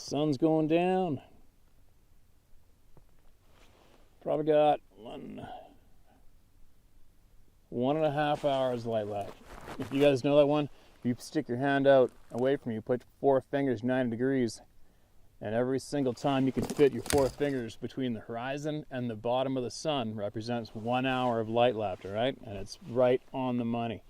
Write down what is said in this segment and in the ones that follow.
Sun's going down. Probably got 1.5 hours light left. If you guys know that one, you stick your hand out away from you, put 4 fingers 90 degrees, and every single time you can fit your 4 fingers between the horizon and the bottom of the sun represents 1 hour of light left, all right? And it's right on the money.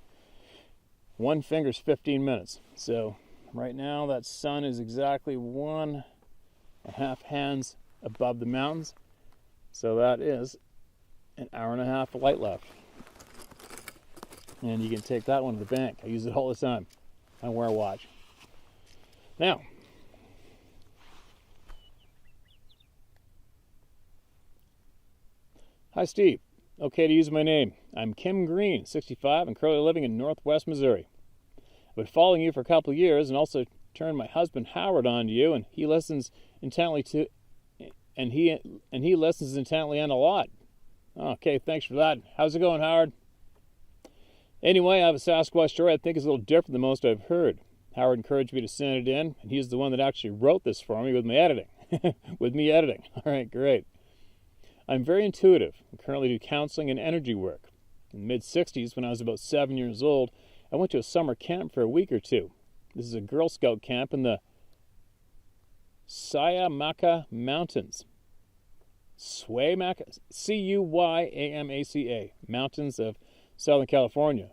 1 finger's 15 minutes. So right now that sun is exactly 1.5 hands above the mountains. So that is 1.5 hours of light left. And you can take that one to the bank. I use it all the time. I wear a watch. Now, hi Steve. Okay to use my name. I'm Kim Green, 65, and currently living in Northwest Missouri. I've been following you for a couple of years and also turned my husband Howard on to you, and he listens intently to and he listens intently and a lot. Okay, thanks for that. How's it going, Howard? Anyway, I have a Sasquatch story I think is a little different than most I've heard. Howard encouraged me to send it in, and he's the one that actually wrote this for me with my editing. With me editing. All right, great. I'm very intuitive and currently do counseling and energy work. In the mid-60s, when I was about 7 years old, I went to a summer camp for a week or two. This is a Girl Scout camp in the Cuyamaca Mountains. Cuyamaca Mountains of Southern California.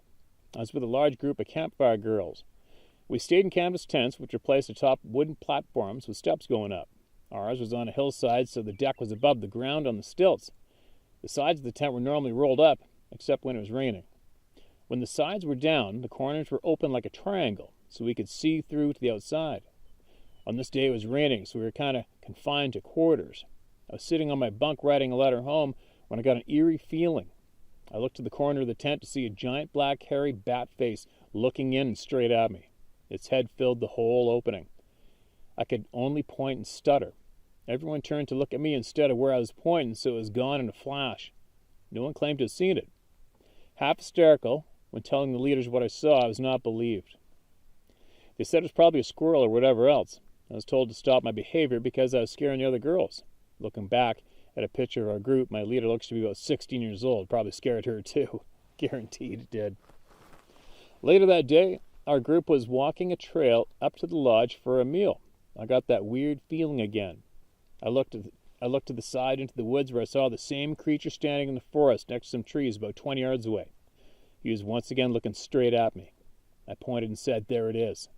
I was with a large group of campfire girls. We stayed in canvas tents, which were placed atop wooden platforms with steps going up. Ours was on a hillside, so the deck was above the ground on the stilts. The sides of the tent were normally rolled up, except when it was raining. When the sides were down, the corners were open like a triangle, so we could see through to the outside. On this day it was raining, so we were kind of confined to quarters. I was sitting on my bunk writing a letter home when I got an eerie feeling. I looked to the corner of the tent to see a giant black hairy bat face looking in and straight at me. Its head filled the whole opening. I could only point and stutter. Everyone turned to look at me instead of where I was pointing, so it was gone in a flash. No one claimed to have seen it. Half hysterical, when telling the leaders what I saw, I was not believed. They said it was probably a squirrel or whatever else. I was told to stop my behavior because I was scaring the other girls. Looking back at a picture of our group, my leader looks to be about 16 years old. Probably scared her too. Guaranteed it did. Later that day, our group was walking a trail up to the lodge for a meal. I got that weird feeling again. I looked to the side into the woods where I saw the same creature standing in the forest next to some trees about 20 yards away. He was once again looking straight at me. I pointed and said, "There it is."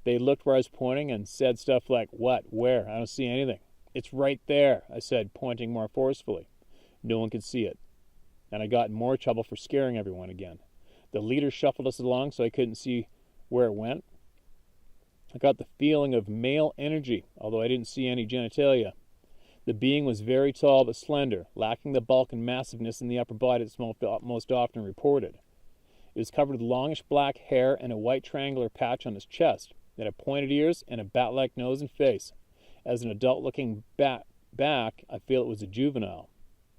They looked where I was pointing and said stuff like, "What? Where? I don't see anything." "It's right there," I said, pointing more forcefully. No one could see it. And I got in more trouble for scaring everyone again. The leader shuffled us along so I couldn't see where it went. I got the feeling of male energy, although I didn't see any genitalia. The being was very tall but slender, lacking the bulk and massiveness in the upper body that's most often reported. It was covered with longish black hair and a white triangular patch on his chest. It had pointed ears and a bat-like nose and face. As an adult looking back, I feel it was a juvenile.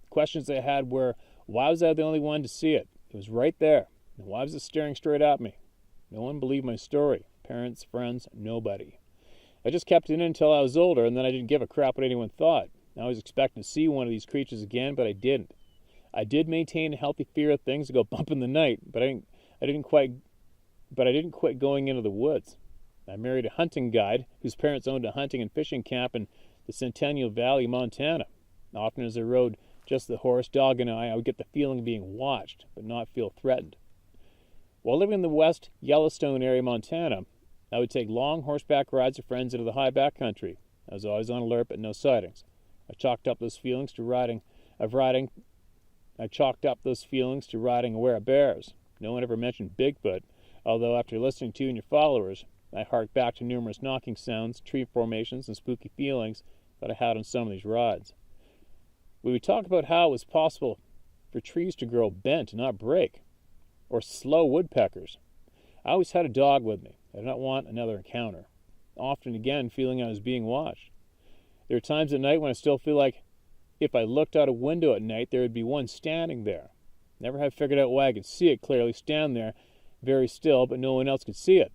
The questions I had were, why was I the only one to see it? It was right there. And why was it staring straight at me? No one believed my story. Parents, friends, nobody. I just kept it in until I was older, and then I didn't give a crap what anyone thought. I was expecting to see one of these creatures again, but I didn't. I did maintain a healthy fear of things that go bump in the night, but I didn't quit going into the woods. I married a hunting guide whose parents owned a hunting and fishing camp in the Centennial Valley, Montana. Often as I rode just the horse, dog, and I would get the feeling of being watched, but not feel threatened. While living in the West Yellowstone area, Montana, I would take long horseback rides with friends into the high backcountry. I was always on alert, but no sightings. I chalked up those feelings to riding aware of bears. No one ever mentioned Bigfoot, although after listening to you and your followers, I harked back to numerous knocking sounds, tree formations, and spooky feelings that I had on some of these rides. We would talk about how it was possible for trees to grow bent and not break, or slow woodpeckers. I always had a dog with me. I did not want another encounter. Often again, feeling I was being watched. There are times at night when I still feel like if I looked out a window at night, there would be one standing there. Never have figured out why I could see it clearly stand there very still, but no one else could see it.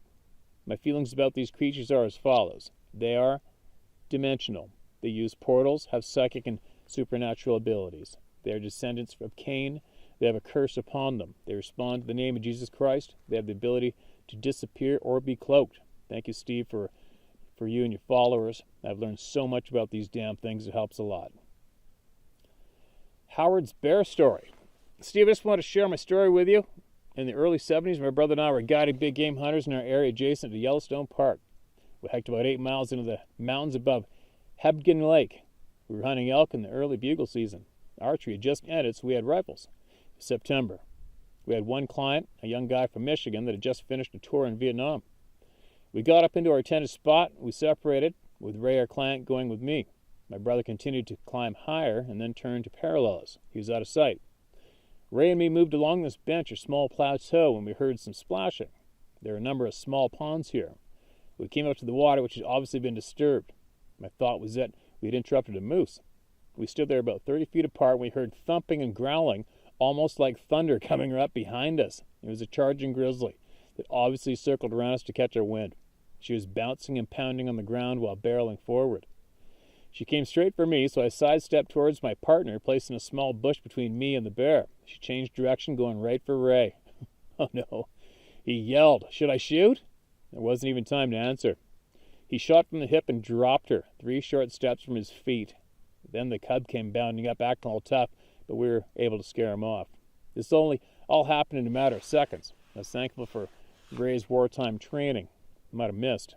My feelings about these creatures are as follows. They are dimensional. They use portals, have psychic and supernatural abilities. They are descendants of Cain. They have a curse upon them. They respond to the name of Jesus Christ. They have the ability to disappear or be cloaked. Thank you, Steve, for you and your followers. I've learned so much about these damn things. It helps a lot. Howard's bear story. Steve, I just want to share my story with you. In the early 70s, my brother and I were guiding big game hunters in our area adjacent to Yellowstone Park. We hiked about 8 miles into the mountains above Hebgen Lake. We were hunting elk in the early bugle season. Archery had just ended, so we had rifles. It was September. We had one client, a young guy from Michigan that had just finished a tour in Vietnam. We got up into our intended spot. We separated, with Ray, our client, going with me. My brother continued to climb higher and then turned to parallel us. He was out of sight. Ray and me moved along this bench or small plateau when we heard some splashing. There are a number of small ponds here. We came up to the water, which had obviously been disturbed. My thought was that we had interrupted a moose. We stood there about 30 feet apart when we heard thumping and growling, almost like thunder coming right behind us. It was a charging grizzly that obviously circled around us to catch our wind. She was bouncing and pounding on the ground while barreling forward. She came straight for me, so I sidestepped towards my partner, placing a small bush between me and the bear. She changed direction, going right for Ray. Oh no. He yelled, "Should I shoot?" There wasn't even time to answer. He shot from the hip and dropped her, 3 short steps from his feet. Then the cub came bounding up, acting all tough, but we were able to scare him off. This all happened in a matter of seconds. I was thankful for Ray's wartime training. I might have missed.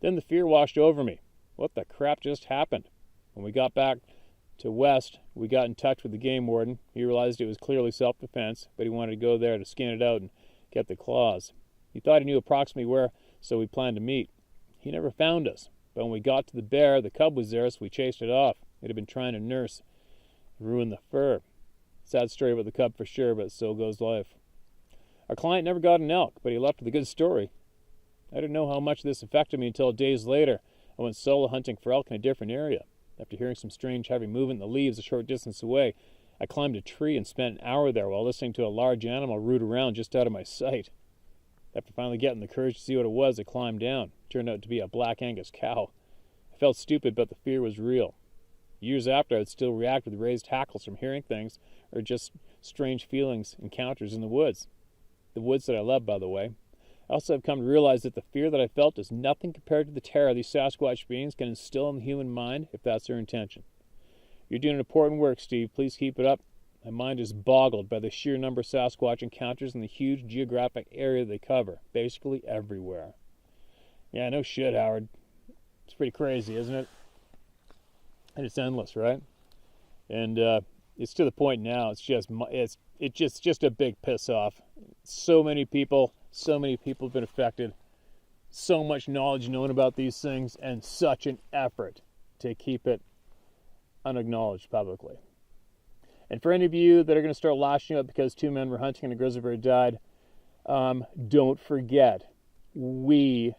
Then the fear washed over me. What the crap just happened? When we got back to West, we got in touch with the game warden. He realized it was clearly self-defense, but he wanted to go there to skin it out and get the claws. He thought he knew approximately where, so we planned to meet. He never found us, but when we got to the bear, the cub was there, so we chased it off. It had been trying to nurse, ruin the fur. Sad story about the cub for sure, but so goes life. Our client never got an elk, but he left with a good story. I didn't know how much this affected me until days later. I went solo hunting for elk in a different area. After hearing some strange heavy movement in the leaves a short distance away, I climbed a tree and spent an hour there while listening to a large animal root around just out of my sight. After finally getting the courage to see what it was, I climbed down. It turned out to be a black Angus cow. I felt stupid, but the fear was real. Years after, I would still react with raised hackles from hearing things or just strange feelings, encounters in the woods. The woods that I love, by the way. I also have come to realize that the fear that I felt is nothing compared to the terror these Sasquatch beings can instill in the human mind if that's their intention. You're doing important work, Steve. Please keep it up. My mind is boggled by the sheer number of Sasquatch encounters and the huge geographic area they cover, basically everywhere. Yeah, no shit, Howard. It's pretty crazy, isn't it? And it's endless, right? And it's to the point now. It's just a big piss off. So many people have been affected. So much knowledge known about these things, and such an effort to keep it unacknowledged publicly. And for any of you that are going to start lashing out because 2 men were hunting and a grizzly bear died, don't forget, we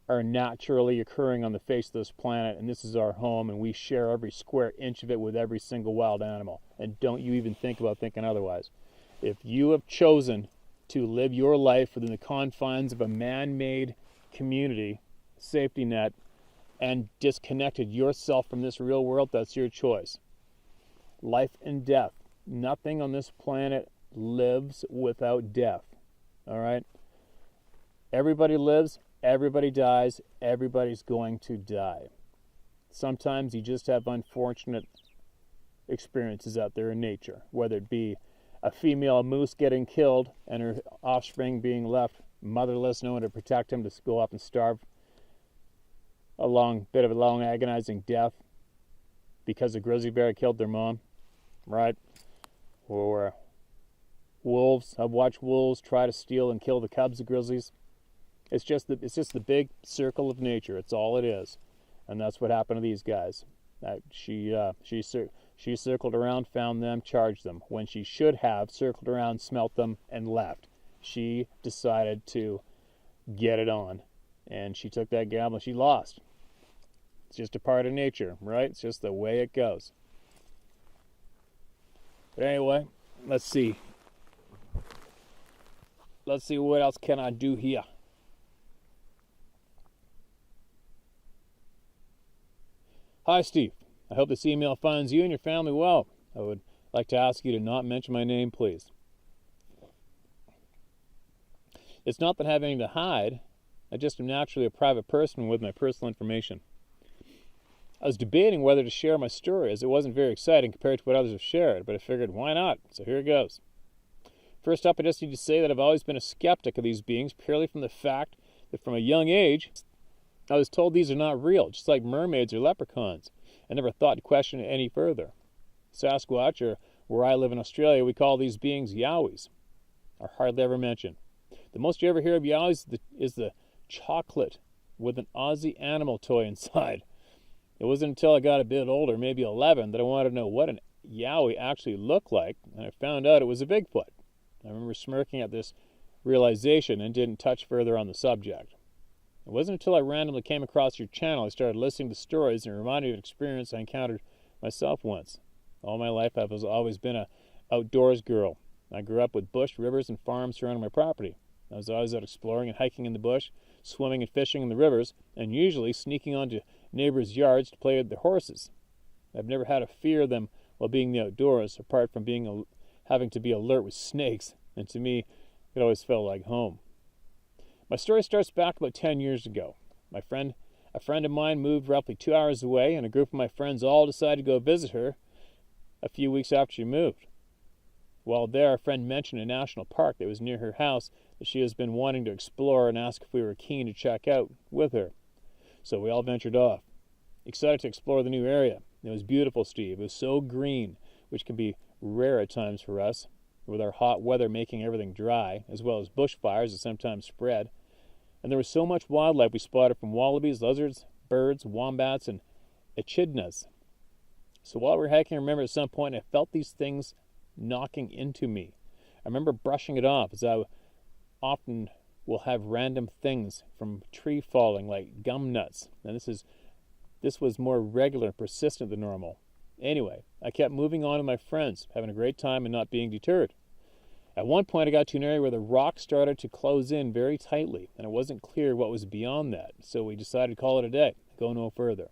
are naturally occurring on the face of this planet, and this is our home, and we share every square inch of it with every single wild animal. And don't you even think about thinking otherwise. If you have chosen to live your life within the confines of a man-made community, safety net, and disconnected yourself from this real world, that's your choice. Life and death. Nothing on this planet lives without death. All right? Everybody lives, everybody dies, everybody's going to die. Sometimes you just have unfortunate experiences out there in nature, whether it be a female moose getting killed and her offspring being left motherless, no one to protect him, to go up and starve a long agonizing death because a grizzly bear killed their mom, right? Or wolves. I've watched wolves try to steal and kill the cubs of grizzlies. It's just the big circle of nature. It's all it is, and that's what happened to these guys. She circled around, found them, charged them, when she should have circled around, smelt them, and left. She decided to get it on, and she took that gamble, and she lost. It's just a part of nature, right? It's just the way it goes. But anyway, let's see. Let's see what else can I do here. Hi, Steve. I hope this email finds you and your family well. I would like to ask you to not mention my name, please. It's not that I have anything to hide. I just am naturally a private person with my personal information. I was debating whether to share my story, as it wasn't very exciting compared to what others have shared, but I figured, why not? So here it goes. First up, I just need to say that I've always been a skeptic of these beings, purely from the fact that from a young age, I was told these are not real, just like mermaids or leprechauns. I never thought to question it any further. Sasquatch, or where I live in Australia, we call these beings yowies, are hardly ever mentioned. The most you ever hear of yowies is the chocolate with an Aussie animal toy inside. It wasn't until I got a bit older, maybe 11, that I wanted to know what an yowie actually looked like, and I found out it was a Bigfoot. I remember smirking at this realization and didn't touch further on the subject. It wasn't until I randomly came across your channel I started listening to stories and reminded me of an experience I encountered myself once. All my life I've always been a outdoors girl. I grew up with bush, rivers, and farms surrounding my property. I was always out exploring and hiking in the bush, swimming and fishing in the rivers, and usually sneaking onto neighbors' yards to play with their horses. I've never had a fear of them while being in the outdoors, apart from having to be alert with snakes, and to me, it always felt like home. My story starts back about 10 years ago. A friend of mine moved roughly 2 hours away, and a group of my friends all decided to go visit her a few weeks after she moved. While there, a friend mentioned a national park that was near her house that she has been wanting to explore, and asked if we were keen to check out with her. So we all ventured off, excited to explore the new area. It was beautiful, Steve. It was so green, which can be rare at times for us, with our hot weather making everything dry, as well as bushfires that sometimes spread. And there was so much wildlife we spotted, from wallabies, lizards, birds, wombats, and echidnas. So while we were hiking, I remember at some point I felt these things knocking into me. I remember brushing it off, as I often will have random things from tree falling, like gum nuts. And this was more regular and persistent than normal. Anyway, I kept moving on with my friends, having a great time and not being deterred. At one point, I got to an area where the rock started to close in very tightly, and it wasn't clear what was beyond that, so we decided to call it a day, go no further.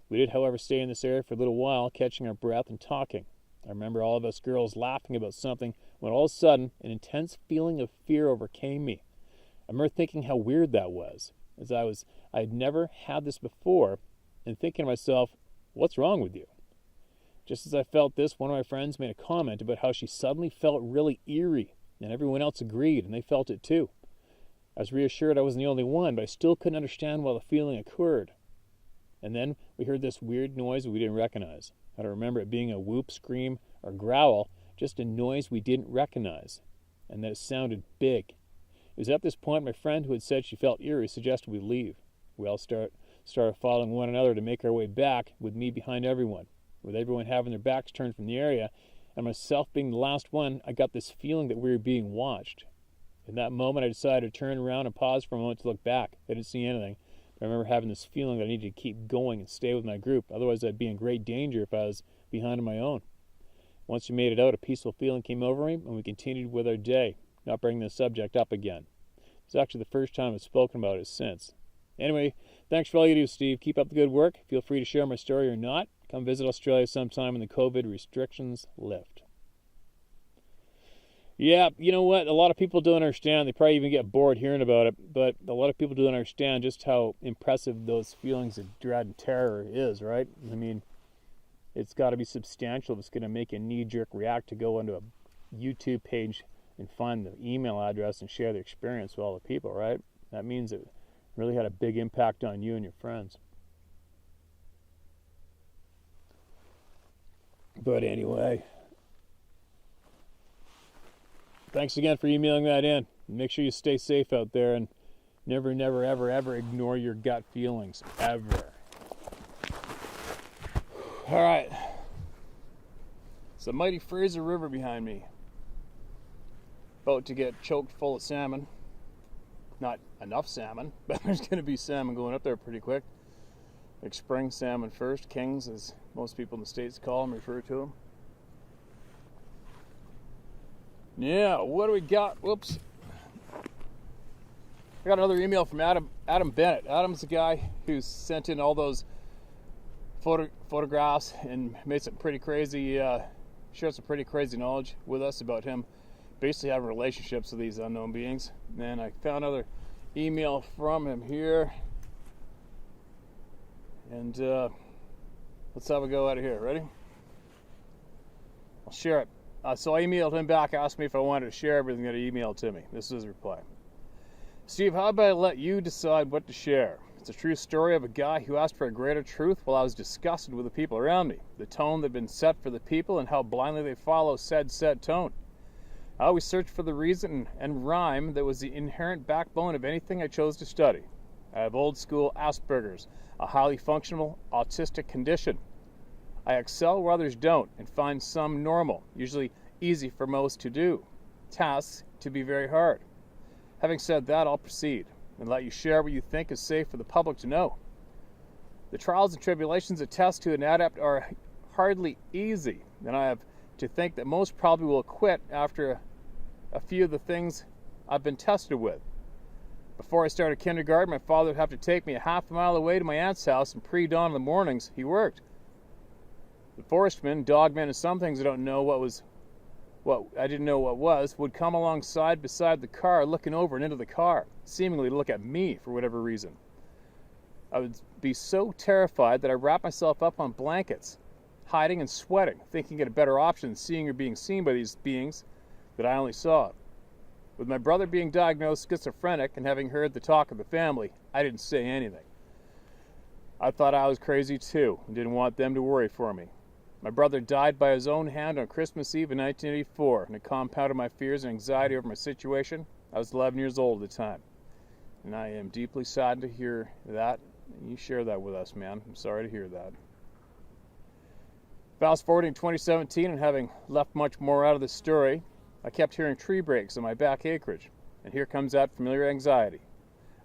We did, however, stay in this area for a little while, catching our breath and talking. I remember all of us girls laughing about something, when all of a sudden, an intense feeling of fear overcame me. I remember thinking how weird that was, as I had never had this before, and thinking to myself, what's wrong with you? Just as I felt this, one of my friends made a comment about how she suddenly felt really eerie, and everyone else agreed, and they felt it too. I was reassured I wasn't the only one, but I still couldn't understand why the feeling occurred. And then we heard this weird noise we didn't recognize. I don't remember it being a whoop, scream, or growl, just a noise we didn't recognize, and that it sounded big. It was at this point my friend, who had said she felt eerie, suggested we leave. We all started following one another to make our way back, with me behind everyone. With everyone having their backs turned from the area, and myself being the last one, I got this feeling that we were being watched. In that moment, I decided to turn around and pause for a moment to look back. I didn't see anything, but I remember having this feeling that I needed to keep going and stay with my group, otherwise I'd be in great danger if I was behind on my own. Once we made it out, a peaceful feeling came over me, and we continued with our day, not bringing the subject up again. It's actually the first time I've spoken about it since. Anyway, thanks for all you do, Steve. Keep up the good work. Feel free to share my story or not. Come visit Australia sometime when the COVID restrictions lift. Yeah, you know what? A lot of people don't understand. They probably even get bored hearing about it, but a lot of people don't understand just how impressive those feelings of dread and terror is, right? I mean, it's got to be substantial if it's going to make a knee-jerk react to go onto a YouTube page and find the email address and share the experience with all the people, right? That means it really had a big impact on you and your friends. But anyway, thanks again for emailing that in. Make sure you stay safe out there, and never, ever ignore your gut feelings, ever. All right. It's the mighty Fraser River behind me. About to get choked full of salmon. Not enough salmon, but there's going to be salmon going up there pretty quick. Like spring salmon first, kings, as most people in the States call them, refer to them. Yeah, what do we got? Whoops. I got another email from Adam Bennett. Adam's the guy who sent in all those photographs and made some pretty crazy, shared some pretty crazy knowledge with us about him basically having relationships with these unknown beings. And I found another email from him here. And let's have a go at it here. Ready? I'll share it. So I emailed him back, asked me if I wanted to share everything that he emailed to me. This is his reply. Steve, how about I let you decide what to share? It's a true story of a guy who asked for a greater truth while I was disgusted with the people around me, the tone that had been set for the people and how blindly they follow said set tone. I always searched for the reason and rhyme that was the inherent backbone of anything I chose to study. I have old school Asperger's, a highly functional autistic condition. I excel where others don't and find some normal, usually easy for most to do, tasks to be very hard. Having said that, I'll proceed and let you share what you think is safe for the public to know. The trials and tribulations attest to an adept are hardly easy, and I have to think that most probably will quit after a few of the things I've been tested with. Before I started kindergarten, my father would have to take me a half a mile away to my aunt's house, and pre-dawn in the mornings he worked. The forestmen, dogmen, and some things I don't know what I didn't know what was, would come alongside beside the car, looking over and into the car, seemingly to look at me for whatever reason. I would be so terrified that I wrapped myself up on blankets, hiding and sweating, thinking it a better option than seeing or being seen by these beings that I only saw. With my brother being diagnosed schizophrenic and having heard the talk of the family, I didn't say anything. I thought I was crazy too and didn't want them to worry for me. My brother died by his own hand on Christmas Eve in 1984, and it compounded my fears and anxiety over my situation. I was 11 years old at the time, and I am deeply saddened to hear that. You share that with us, man. I'm sorry to hear that. Fast forwarding 2017 and having left much more out of the story, I kept hearing tree breaks on my back acreage, and here comes that familiar anxiety.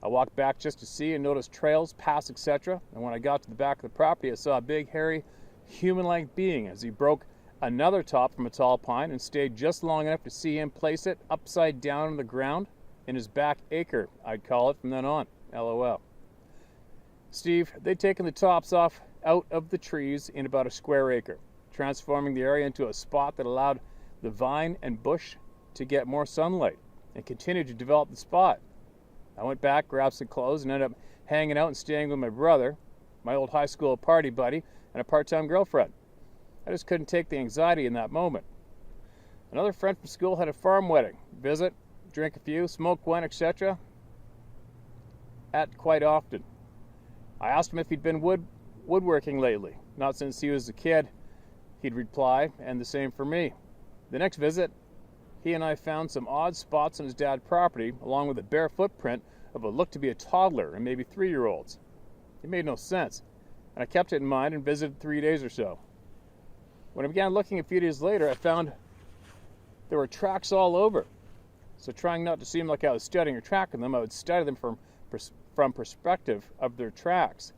I walked back just to see and noticed trails, paths, etc., and when I got to the back of the property, I saw a big, hairy, human-like being as he broke another top from a tall pine and stayed just long enough to see him place it upside down on the ground in his back acre, I'd call it from then on. LOL. Steve, they'd taken the tops off out of the trees in about a square acre, transforming the area into a spot that allowed the vine and bush to get more sunlight and continued to develop the spot. I went back, grabbed some clothes, and ended up hanging out and staying with my brother, my old high school party buddy, and a part-time girlfriend. I just couldn't take the anxiety in that moment. Another friend from school had a farm wedding. Visit, drink a few, smoke one, etc. At quite often. I asked him if he'd been woodworking lately. Not since he was a kid, he'd reply, and the same for me. The next visit, he and I found some odd spots on his dad's property, along with a bare footprint of what looked to be a toddler and maybe 3-year-olds. It made no sense, and I kept it in mind and visited 3 days or so. When I began looking a few days later, I found there were tracks all over. So trying not to seem like I was studying or tracking them, I would study them from perspective of their tracks.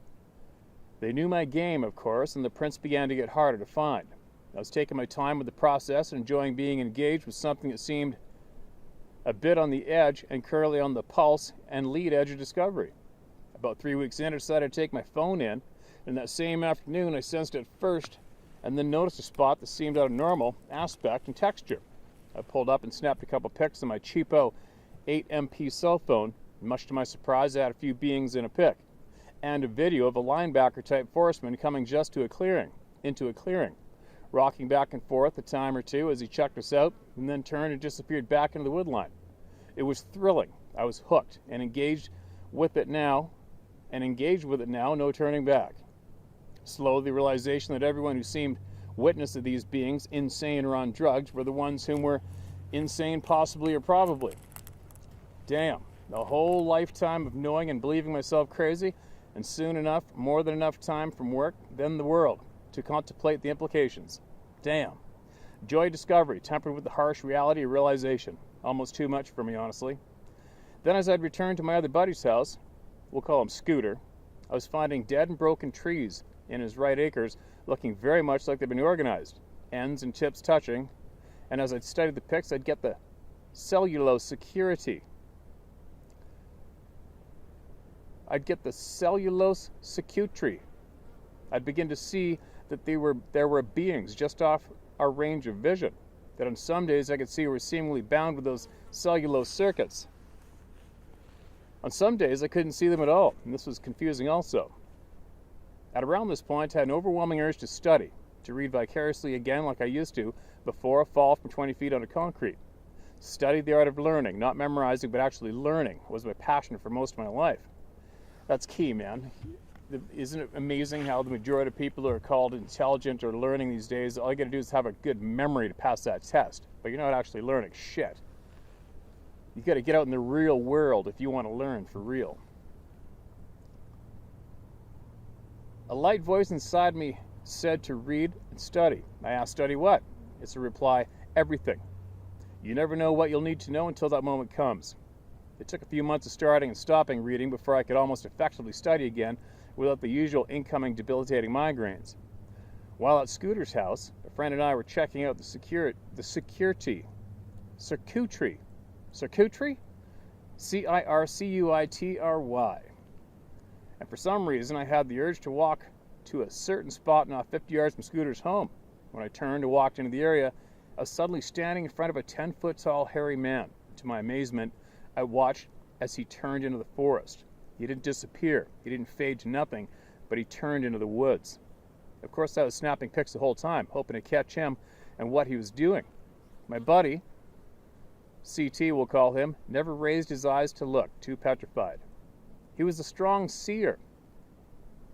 They knew my game, of course, and the prints began to get harder to find. I was taking my time with the process and enjoying being engaged with something that seemed a bit on the edge and currently on the pulse and lead edge of discovery. About 3 weeks in, I decided to take my phone in, and that same afternoon I sensed it first and then noticed a spot that seemed out of normal aspect and texture. I pulled up and snapped a couple pics on my cheapo 8MP cell phone, and much to my surprise I had a few beings in a pic, and a video of a linebacker-type forestman coming just into a clearing, rocking back and forth a time or two as he checked us out, and then turned and disappeared back into the woodline. It was thrilling. I was hooked and engaged with it now, no turning back. Slowly, the realization that everyone who seemed witness of these beings, insane or on drugs, were the ones whom were insane possibly or probably. Damn, a whole lifetime of knowing and believing myself crazy, and soon enough, more than enough time from work, then the world, to contemplate the implications. Damn. Joy discovery, tempered with the harsh reality of realization. Almost too much for me, honestly. Then as I'd returned to my other buddy's house, we'll call him Scooter, I was finding dead and broken trees in his right acres, looking very much like they'd been organized, ends and tips touching, and as I'd studied the pics, I'd get the cellulose security. I'd begin to see that there were beings just off our range of vision, that on some days I could see were seemingly bound with those cellulose circuits. On some days I couldn't see them at all, and this was confusing also. At around this point, I had an overwhelming urge to study, to read vicariously again like I used to before a fall from 20 feet onto concrete. Study the art of learning, not memorizing, but actually learning, was my passion for most of my life. That's key, man. Isn't it amazing how the majority of people who are called intelligent or learning these days, all you got to do is have a good memory to pass that test, but you're not actually learning shit. You got to get out in the real world if you want to learn for real. A light voice inside me said to read and study. I asked, study what? It's a reply, everything. You never know what you'll need to know until that moment comes. It took a few months of starting and stopping reading before I could almost effectively study again without the usual incoming debilitating migraines. While at Scooter's house, a friend and I were checking out the circuitry? Circuitry? And for some reason, I had the urge to walk to a certain spot not 50 yards from Scooter's home. When I turned and walked into the area, I was suddenly standing in front of a 10-foot-tall hairy man. To my amazement, I watched as he turned into the forest. He didn't disappear. He didn't fade to nothing, but he turned into the woods. Of course, I was snapping pics the whole time, hoping to catch him and what he was doing. My buddy, CT we'll call him, never raised his eyes to look, too petrified. He was a strong seer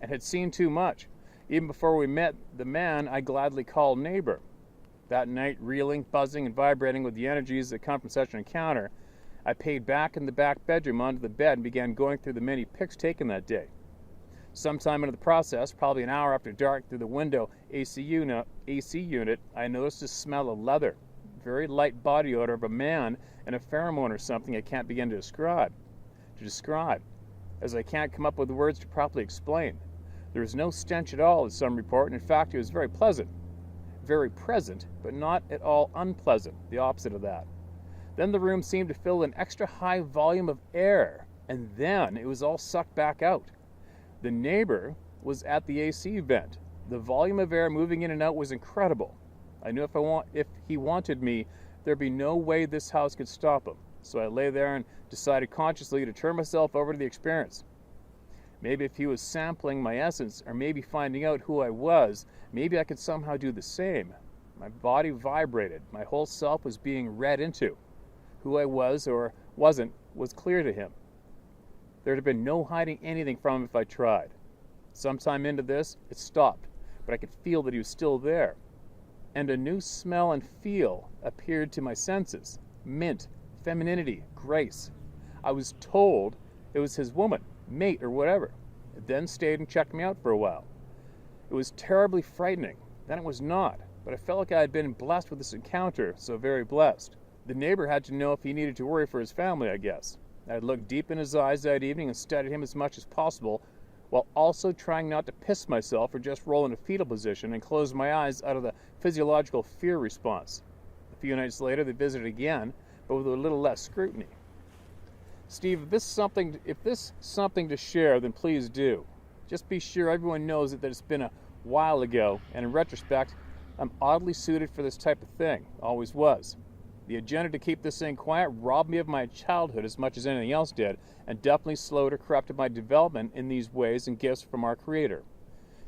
and had seen too much. Even before we met the man I gladly called neighbor. That night, reeling, buzzing, and vibrating with the energies that come from such an encounter, I paid back in the back bedroom onto the bed and began going through the many pics taken that day. Sometime into the process, probably an hour after dark, through the window AC unit, I noticed a smell of leather, very light body odor of a man, and a pheromone or something I can't begin to describe, as I can't come up with the words to properly explain. There was no stench at all, as some report, and in fact it was very pleasant. Very present, but not at all unpleasant, the opposite of that. Then the room seemed to fill an extra high volume of air, and then it was all sucked back out. The neighbor was at the AC vent. The volume of air moving in and out was incredible. I knew if he wanted me, there'd be no way this house could stop him. So I lay there and decided consciously to turn myself over to the experience. Maybe if he was sampling my essence, or maybe finding out who I was, maybe I could somehow do the same. My body vibrated. My whole self was being read into. Who I was or wasn't was clear to him. There'd have been no hiding anything from him if I tried. Sometime into this, it stopped, but I could feel that he was still there. And a new smell and feel appeared to my senses. Mint, femininity, grace. I was told it was his woman, mate, or whatever. It then stayed and checked me out for a while. It was terribly frightening. Then it was not, but I felt like I had been blessed with this encounter, so very blessed. The neighbor had to know if he needed to worry for his family, I guess. I had looked deep in his eyes that evening and studied him as much as possible, while also trying not to piss myself or just roll in a fetal position and close my eyes out of the physiological fear response. A few nights later, they visited again, but with a little less scrutiny. Steve, if this is something to share, then please do. Just be sure everyone knows that it's been a while ago, and in retrospect, I'm oddly suited for this type of thing. Always was. The agenda to keep this thing quiet robbed me of my childhood as much as anything else did, and definitely slowed or corrupted my development in these ways and gifts from our Creator.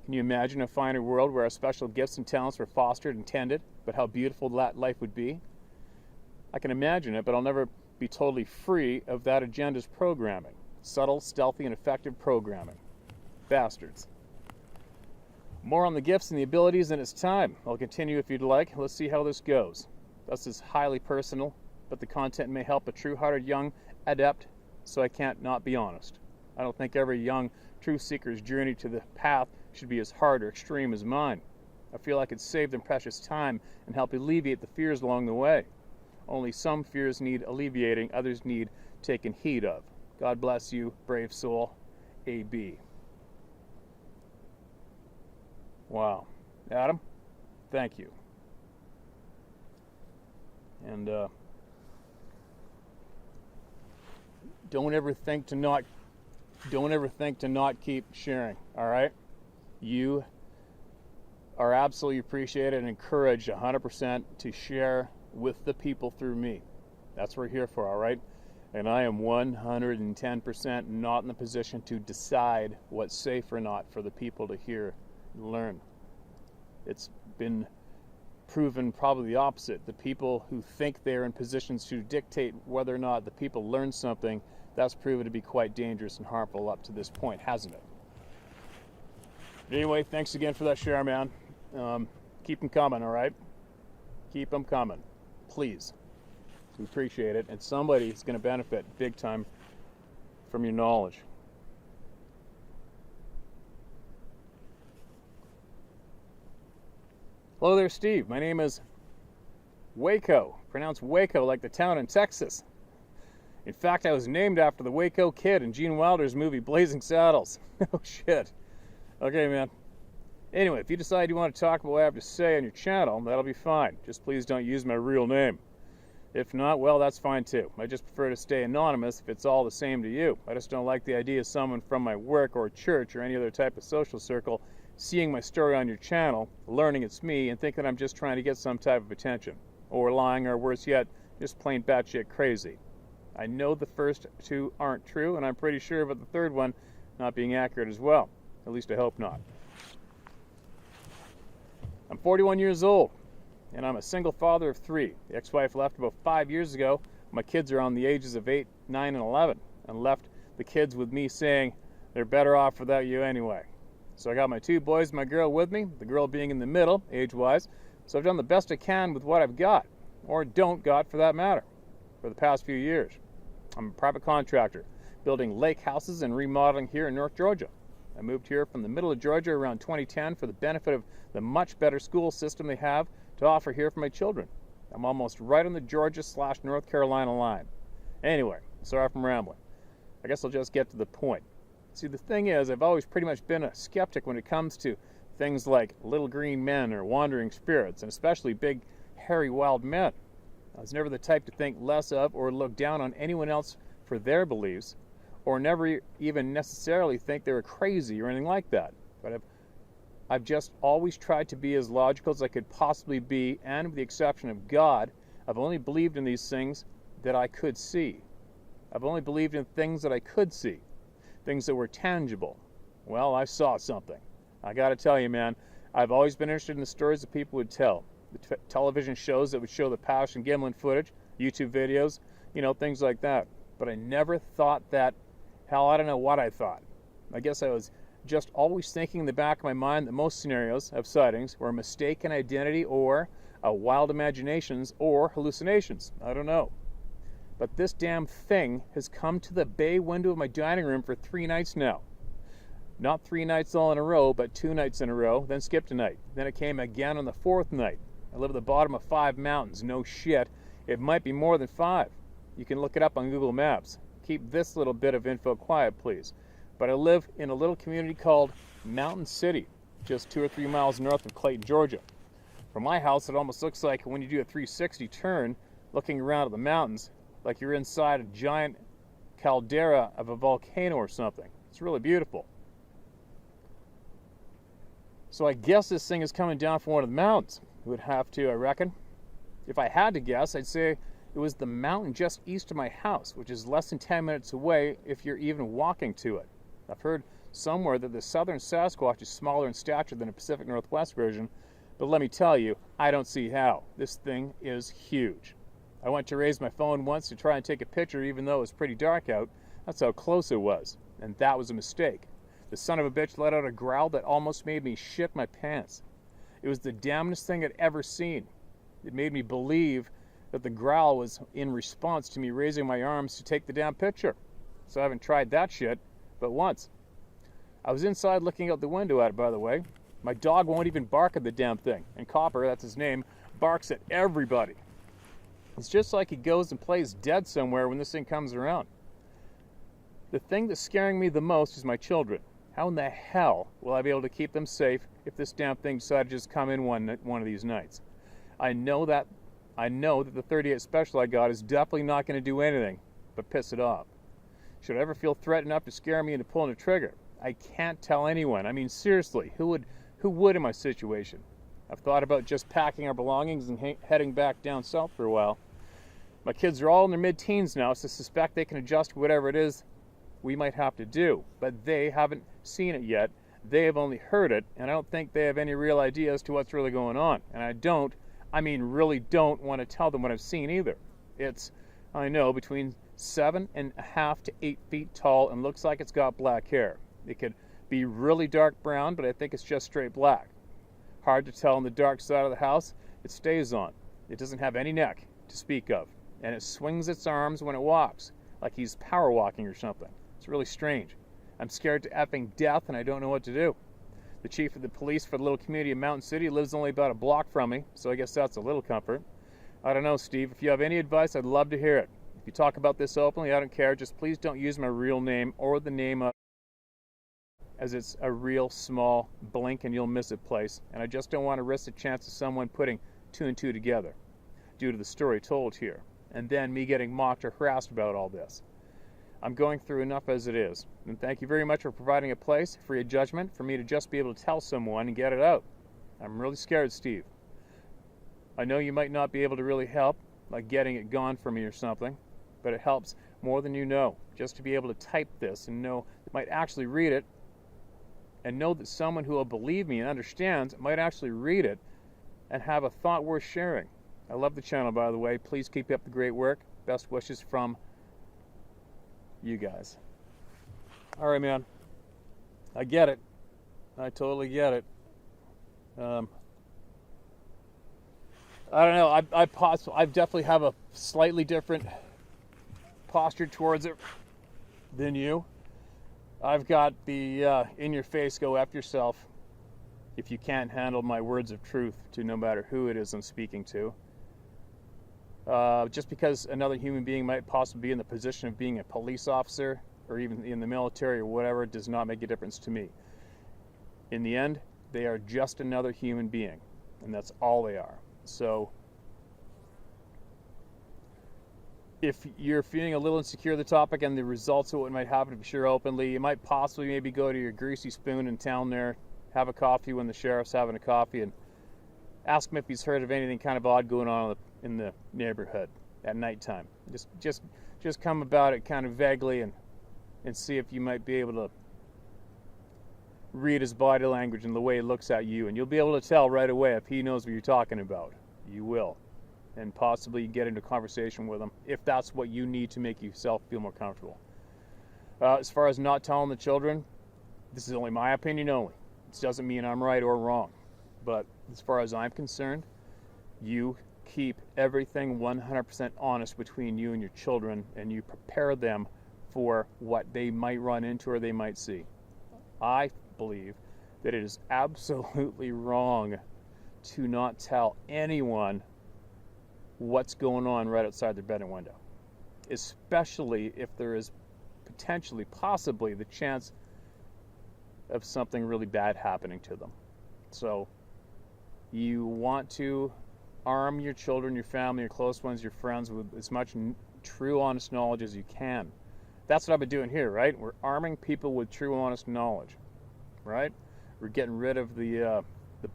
Can you imagine a finer world where our special gifts and talents were fostered and tended, but how beautiful that life would be? I can imagine it, but I'll never be totally free of that agenda's programming. Subtle, stealthy, and effective programming. Bastards. More on the gifts and the abilities in its time. I'll continue if you'd like. Let's see how this goes. This is highly personal, but the content may help a true-hearted young adept, so I can't not be honest. I don't think every young truth seeker's journey to the path should be as hard or extreme as mine. I feel I could save them precious time and help alleviate the fears along the way. Only some fears need alleviating, others need taken heed of. God bless you, brave soul. A.B. Wow. Adam, thank you. And don't ever think to not keep sharing, all right? You are absolutely appreciated and encouraged 100% to share with the people through me. That's what we're here for, all right? And I am 110% not in the position to decide what's safe or not for the people to hear and learn. It's been proven probably the opposite. The people who think they're in positions to dictate whether or not the people learn something, that's proven to be quite dangerous and harmful up to this point, hasn't it? Anyway, thanks again for that share, man. Keep them coming, all right? Keep them coming, please. We appreciate it, and somebody's going to benefit big time from your knowledge. Hello there, Steve. My name is Waco, pronounced Waco like the town in Texas. In fact, I was named after the Waco Kid in Gene Wilder's movie Blazing Saddles. Oh, shit. Okay, man. Anyway, if you decide you want to talk about what I have to say on your channel, that'll be fine. Just please don't use my real name. If not, well, that's fine too. I just prefer to stay anonymous if it's all the same to you. I just don't like the idea of someone from my work or church or any other type of social circle seeing my story on your channel, learning it's me, and thinking I'm just trying to get some type of attention. Or lying, or worse yet, just plain batshit crazy. I know the first two aren't true, and I'm pretty sure about the third one not being accurate as well. At least I hope not. I'm 41 years old. And I'm a single father of 3. The ex-wife left about 5 years ago. My kids are on the ages of 8, 9, and 11, and left the kids with me saying they're better off without you anyway. So I got my 2 boys and my girl with me, the girl being in the middle, age-wise. So I've done the best I can with what I've got, or don't got for that matter, for the past few years. I'm a private contractor, building lake houses and remodeling here in North Georgia. I moved here from the middle of Georgia around 2010 for the benefit of the much better school system they have to offer here for my children. I'm almost right on the Georgia/North Carolina line. Anyway, sorry if I'm rambling. I guess I'll just get to the point. See, the thing is, I've always pretty much been a skeptic when it comes to things like little green men or wandering spirits, and especially big, hairy, wild men. I was never the type to think less of or look down on anyone else for their beliefs, or never even necessarily think they were crazy or anything like that. But I've just always tried to be as logical as I could possibly be, and with the exception of God, I've only believed in these things that I could see. I've only believed in things that I could see, things that were tangible. Well, I saw something. I gotta tell you, man, I've always been interested in the stories that people would tell, the television shows that would show the Pash and Gimlin footage, YouTube videos, things like that. But I never thought that, hell, I don't know what I thought. I guess I was just always thinking in the back of my mind that most scenarios of sightings were a mistaken identity or wild imaginations or hallucinations. I don't know. But this damn thing has come to the bay window of my dining room for 3 nights now. Not 3 nights all in a row, but 2 nights in a row, then skipped a night. Then it came again on the 4th night. I live at the bottom of 5 mountains. No shit. It might be more than 5. You can look it up on Google Maps. Keep this little bit of info quiet, please. But I live in a little community called Mountain City, just 2 or 3 miles north of Clayton, Georgia. From my house, it almost looks like when you do a 360 turn, looking around at the mountains, like you're inside a giant caldera of a volcano or something. It's really beautiful. So I guess this thing is coming down from one of the mountains. It would have to, I reckon. If I had to guess, I'd say it was the mountain just east of my house, which is less than 10 minutes away if you're even walking to it. I've heard somewhere that the southern Sasquatch is smaller in stature than the Pacific Northwest version, but let me tell you, I don't see how. This thing is huge. I went to raise my phone once to try and take a picture even though it was pretty dark out. That's how close it was, and that was a mistake. The son of a bitch let out a growl that almost made me shit my pants. It was the damnedest thing I'd ever seen. It made me believe that the growl was in response to me raising my arms to take the damn picture. So I haven't tried that shit but once. I was inside looking out the window at it, by the way. My dog won't even bark at the damn thing, and Copper, that's his name, barks at everybody. It's just like he goes and plays dead somewhere when this thing comes around. The thing that's scaring me the most is my children. How in the hell will I be able to keep them safe if this damn thing decided to just come in one of these nights? I know that the 38 special I got is definitely not going to do anything but piss it off. Should I ever feel threatened enough to scare me into pulling a trigger? I can't tell anyone. I mean, seriously, who Who would in my situation? I've thought about just packing our belongings and heading back down south for a while. My kids are all in their mid-teens now, so I suspect they can adjust to whatever it is we might have to do. But they haven't seen it yet. They have only heard it, and I don't think they have any real idea as to what's really going on. And really don't want to tell them what I've seen either. It's, I know, between 7.5 to 8 feet tall and looks like it's got black hair. It could be really dark brown, but I think it's just straight black. Hard to tell on the dark side of the house. It stays on. It doesn't have any neck to speak of. And it swings its arms when it walks, like he's power walking or something. It's really strange. I'm scared to effing death, and I don't know what to do. The chief of the police for the little community of Mountain City lives only about a block from me, so I guess that's a little comfort. I don't know, Steve. If you have any advice, I'd love to hear it. If you talk about this openly, I don't care. Just please don't use my real name or the name of, as it's a real small blink and you'll miss it place, and I just don't want to risk the chance of someone putting 2 and 2 together due to the story told here, and then me getting mocked or harassed about all this. I'm going through enough as it is, and thank you very much for providing a place free of judgment for me to just be able to tell someone and get it out. I'm really scared, Steve. I know you might not be able to really help, like getting it gone for me or something, but it helps more than you know, just to be able to type this and know that might actually read it, and know that someone who will believe me and understands might actually read it and have a thought worth sharing. I love the channel, by the way. Please keep up the great work. Best wishes from you guys. All right, man. I get it. I totally get it. I don't know. I definitely have a slightly different posture towards it than you. I've got the in your face, go F yourself if you can't handle my words of truth to no matter who it is I'm speaking to. Just because another human being might possibly be in the position of being a police officer or even in the military or whatever does not make a difference to me. In the end, they are just another human being, and that's all they are. So if you're feeling a little insecure of the topic and the results of what might happen if you share openly, you might possibly maybe go to your greasy spoon in town there, have a coffee when the sheriff's having a coffee, and ask him if he's heard of anything kind of odd going on in the neighborhood at nighttime. Just come about it kind of vaguely and see if you might be able to read his body language and the way he looks at you, and you'll be able to tell right away if he knows what you're talking about. You will. And possibly get into conversation with him if that's what you need to make yourself feel more comfortable. As far as not telling the children, this is only my opinion only. This doesn't mean I'm right or wrong. But as far as I'm concerned, you keep everything 100% honest between you and your children, and you prepare them for what they might run into or they might see. I believe that it is absolutely wrong to not tell anyone what's going on right outside their bedroom window, especially if there is potentially, possibly, the chance of something really bad happening to them. So you want to arm your children, your family, your close ones, your friends with as much true, honest knowledge as you can. That's what I've been doing here, right? We're arming people with true, honest knowledge, right? We're getting rid of the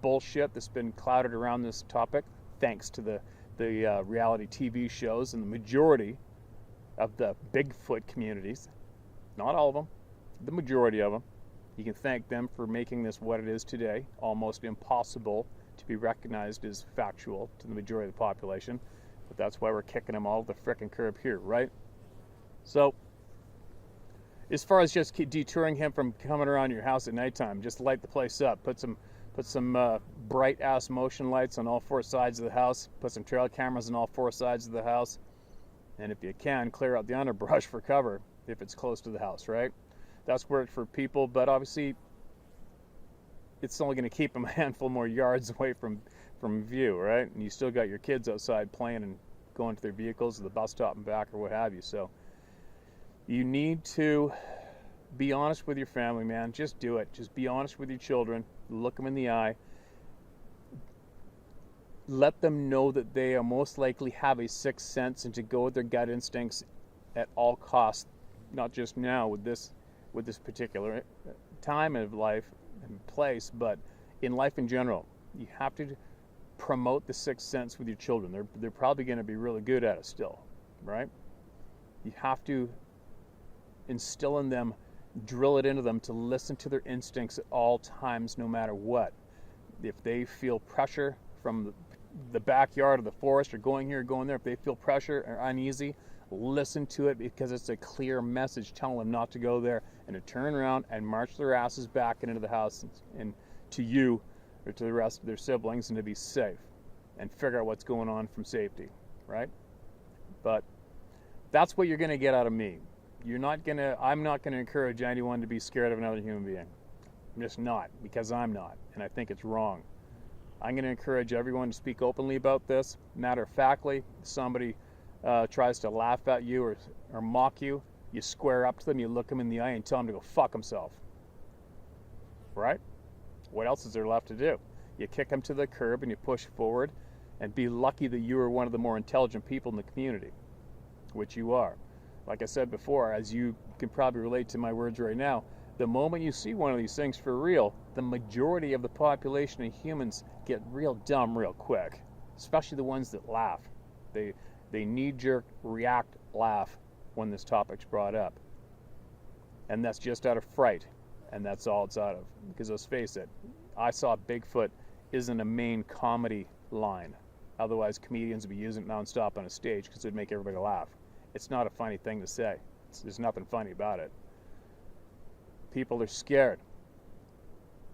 bullshit that's been clouded around this topic, thanks to the reality TV shows and the majority of the Bigfoot communities. Not all of them, the majority of them. You can thank them for making this what it is today, almost impossible to be recognized as factual to the majority of the population. But that's why we're kicking them all to the frickin' curb here, right? So, as far as just deterring him from coming around your house at nighttime, just light the place up. Put some bright-ass motion lights on all 4 sides of the house. Put some trail cameras on all 4 sides of the house. And if you can, clear out the underbrush for cover if it's close to the house, right? That's worked for people, but obviously it's only going to keep them a handful more yards away from view, right? And you still got your kids outside playing and going to their vehicles to the bus stop and back or what have you. So you need to be honest with your family, man. Just do it. Just be honest with your children. Look them in the eye. Let them know that they are most likely have a sixth sense and to go with their gut instincts at all costs, not just now with this particular time of life and place, but in life in general, you have to promote the sixth sense with your children. They're probably going to be really good at it still, right? You have to instill in them, drill it into them to listen to their instincts at all times, no matter what. If they feel pressure from the backyard of the forest, or going here, or going there, if they feel pressure or uneasy, listen to it, because it's a clear message telling them not to go there, and to turn around and march their asses back into the house and to you or to the rest of their siblings, and to be safe and figure out what's going on from safety, right? But that's what you're going to get out of me. I'm not going to encourage anyone to be scared of another human being. I'm just not, because I'm not, and I think it's wrong. I'm going to encourage everyone to speak openly about this. Matter of factly, if somebody tries to laugh at you or mock you, you square up to them, you look them in the eye and tell them to go fuck himself. Right? What else is there left to do? You kick them to the curb and you push forward, and be lucky that you are one of the more intelligent people in the community, which you are. Like I said before, as you can probably relate to my words right now, the moment you see one of these things for real, the majority of the population of humans get real dumb real quick, especially the ones that laugh. They knee-jerk, react, laugh when this topic's brought up. And that's just out of fright, and that's all it's out of. Because let's face it, I saw Bigfoot isn't a main comedy line. Otherwise, comedians would be using it nonstop on a stage because it would make everybody laugh. It's not a funny thing to say. There's nothing funny about it. People are scared.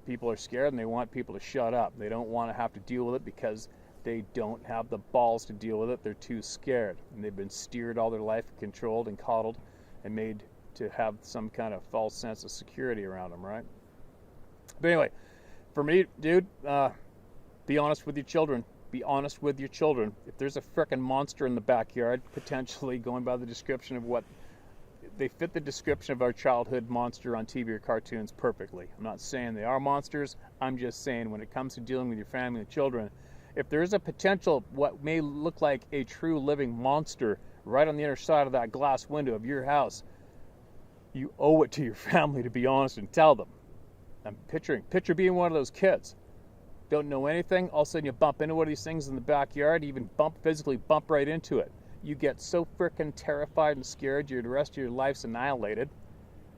People are scared, and they want people to shut up. They don't want to have to deal with it because they don't have the balls to deal with it. They're too scared, and they've been steered all their life, controlled and coddled, and made to have some kind of false sense of security around them, right? But anyway, for me, dude, be honest with your children. Be honest with your children. If there's a frickin' monster in the backyard, potentially going by the description of what they fit the description of our childhood monster on TV or cartoons perfectly. I'm not saying they are monsters. I'm just saying when it comes to dealing with your family and children, if there's a potential, what may look like a true living monster right on the inner side of that glass window of your house, you owe it to your family to be honest and tell them. I'm picture being one of those kids. Don't know anything, all of a sudden you bump into one of these things in the backyard, even physically bump right into it. You get so freaking terrified and scared, the rest of your life's annihilated.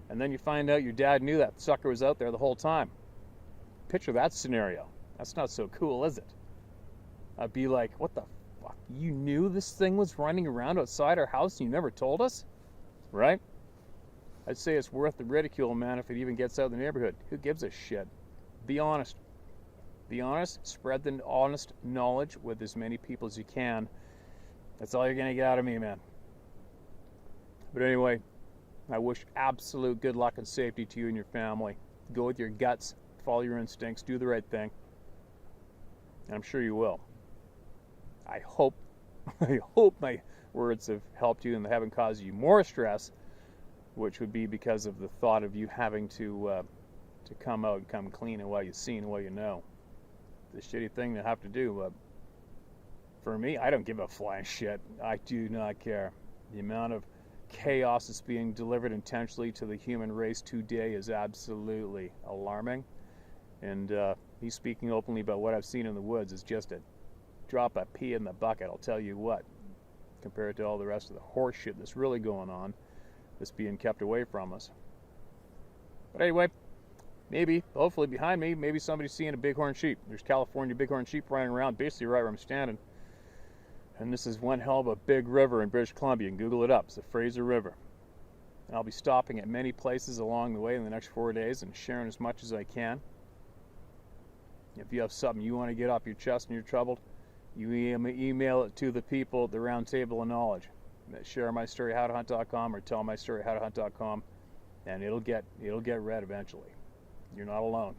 And then you find out your dad knew that sucker was out there the whole time. Picture that scenario. That's not so cool, is it? I'd be like, what the fuck? You knew this thing was running around outside our house and you never told us? Right? I'd say it's worth the ridicule, man, if it even gets out in the neighborhood. Who gives a shit? Be honest. Be honest. Spread the honest knowledge with as many people as you can. That's all you're going to get out of me, man. But anyway, I wish absolute good luck and safety to you and your family. Go with your guts. Follow your instincts. Do the right thing. And I'm sure you will. I hope my words have helped you and haven't caused you more stress, which would be because of the thought of you having to come out and come clean in what you've seen and what you know. It's a shitty thing to have to do, but for me, I don't give a flying shit. I do not care. The amount of chaos that's being delivered intentionally to the human race today is absolutely alarming. And me speaking openly about what I've seen in the woods is just a drop of pee in the bucket, I'll tell you what, compared to all the rest of the horse shit that's really going on, that's being kept away from us. But anyway, maybe, hopefully behind me, maybe somebody's seeing a bighorn sheep. There's California bighorn sheep running around basically right where I'm standing. And this is one hell of a big river in British Columbia. You can Google it up. It's the Fraser River. And I'll be stopping at many places along the way in the next 4 days and sharing as much as I can. If you have something you want to get off your chest and you're troubled, you email it to the people at the Round Table of Knowledge. ShareMyStoryHowToHunt.com or TellMyStoryHowToHunt.com, and it'll get read eventually. You're not alone.